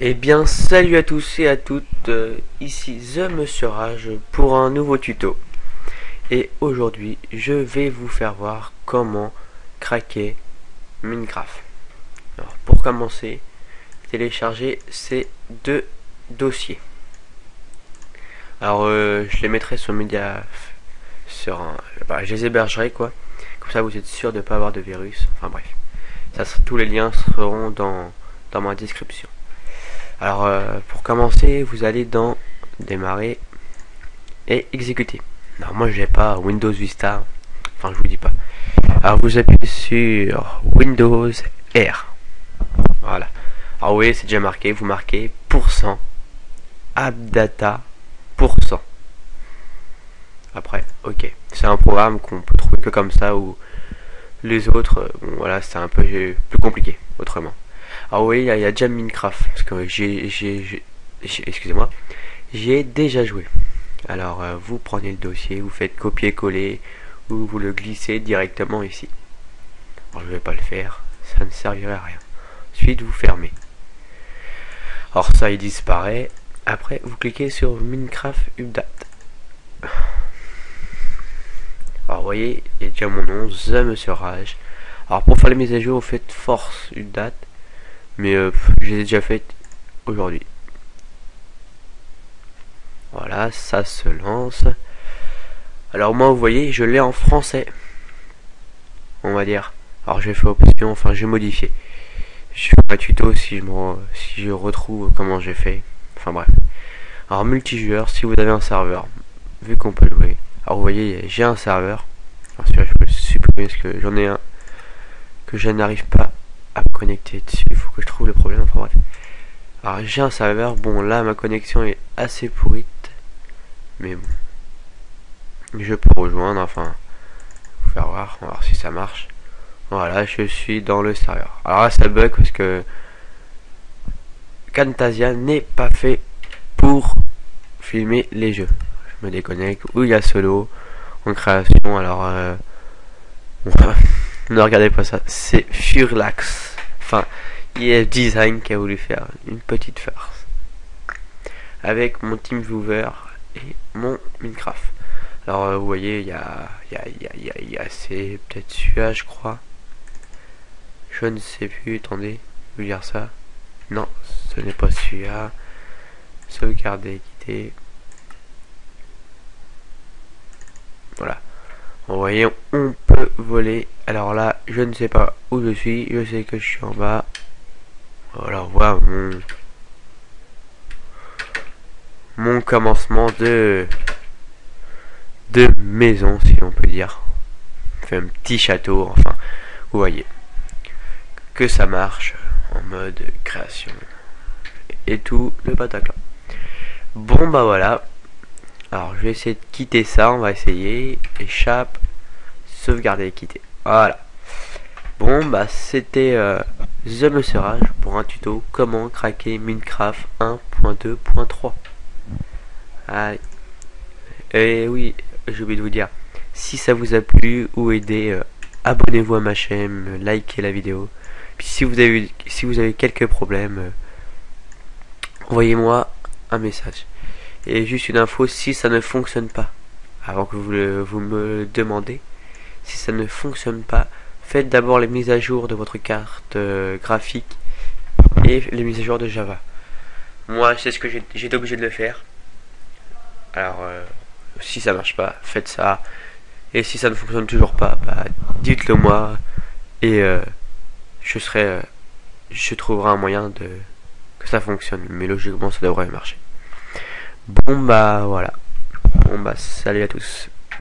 Eh bien, salut à tous et à toutes, ici The Monsieur Rage pour un nouveau tuto. Et aujourd'hui, je vais vous faire voir comment craquer Minecraft. Alors, pour commencer, télécharger ces deux dossiers. Alors, je les mettrai sur Media, je les hébergerai quoi. Comme ça, vous êtes sûr de ne pas avoir de virus. Enfin bref, tous les liens seront dans ma description. Alors pour commencer, vous allez dans démarrer et exécuter. Alors moi j'ai pas Windows Vista, enfin je vous dis pas. Alors vous appuyez sur Windows R. Voilà. Alors oui, c'est déjà marqué, vous marquez %appdata %. Après, ok. C'est un programme qu'on peut trouver que comme ça, ou les autres, bon voilà, c'est un peu plus compliqué autrement. Ah oui, il y a déjà Minecraft, parce que excusez-moi, j'ai déjà joué. Alors vous prenez le dossier, vous faites copier-coller, ou vous le glissez directement ici. Alors je vais pas le faire, ça ne servirait à rien. Ensuite vous fermez. Alors ça il disparaît. Après vous cliquez sur Minecraft Update. Alors vous voyez, il y a déjà mon nom, The Monsieur Rage. Alors pour faire les mises à jour, vous faites Force Update. Mais je les ai déjà faites aujourd'hui. Voilà, ça se lance. Alors moi, vous voyez, je l'ai en français. On va dire. Alors j'ai fait option, enfin j'ai modifié. Je ferai un tuto si je retrouve comment j'ai fait. Enfin bref. Alors multijoueur, si vous avez un serveur, vu qu'on peut jouer. Alors vous voyez, j'ai un serveur. Alors celui-là, je peux le supprimer parce que j'en ai un que je n'arrive pas à me connecter dessus. Il faut que je trouve le problème. Enfin bref. Alors j'ai un serveur. Bon là, ma connexion est assez pourrite. Mais bon. Je peux rejoindre, enfin. Vous faire voir. On va voir si ça marche. Voilà, je suis dans le serveur. Alors là, ça bug parce que Camtasia n'est pas fait pour filmer les jeux. Je me déconnecte. Où il y a solo en création. Alors, ne regardez pas ça. C'est Furlax. Enfin, EF Design qui a voulu faire une petite farce. Avec mon TeamViewer et mon Minecraft. Alors, vous voyez, il y a c'est peut-être celui-là, je crois. Je ne sais plus, attendez, je vais lire ça. Non, ce n'est pas celui-là. Sauvegarder, quitter. Voilà. Vous voyez, on peut voler. Alors là, je ne sais pas où je suis. Je sais que je suis en bas. Voilà, on voit mon commencement de maison, si l'on peut dire. On fait un petit château, enfin, vous voyez que ça marche en mode création et tout le Bataclan. Bon bah voilà. Alors je vais essayer de quitter ça, on va essayer. Échappe, sauvegarder et quitter. Voilà. Bon bah c'était The Monsieur Rage pour un tuto comment craquer Minecraft 1.2.3. Allez. Et oui, j'ai oublié de vous dire, si ça vous a plu ou aidé, abonnez-vous à ma chaîne, likez la vidéo. Puis si vous avez quelques problèmes, envoyez-moi un message. Et juste une info, si ça ne fonctionne pas, avant que vous me le demandez, si ça ne fonctionne pas, faites d'abord les mises à jour de votre carte graphique et les mises à jour de Java. Moi, c'est ce que j'ai été obligé de le faire. Alors, si ça marche pas, faites ça. Et si ça ne fonctionne toujours pas, bah, dites-le moi. Et je trouverai un moyen que ça fonctionne. Mais logiquement, ça devrait marcher. Bon bah voilà. Bon bah salut à tous.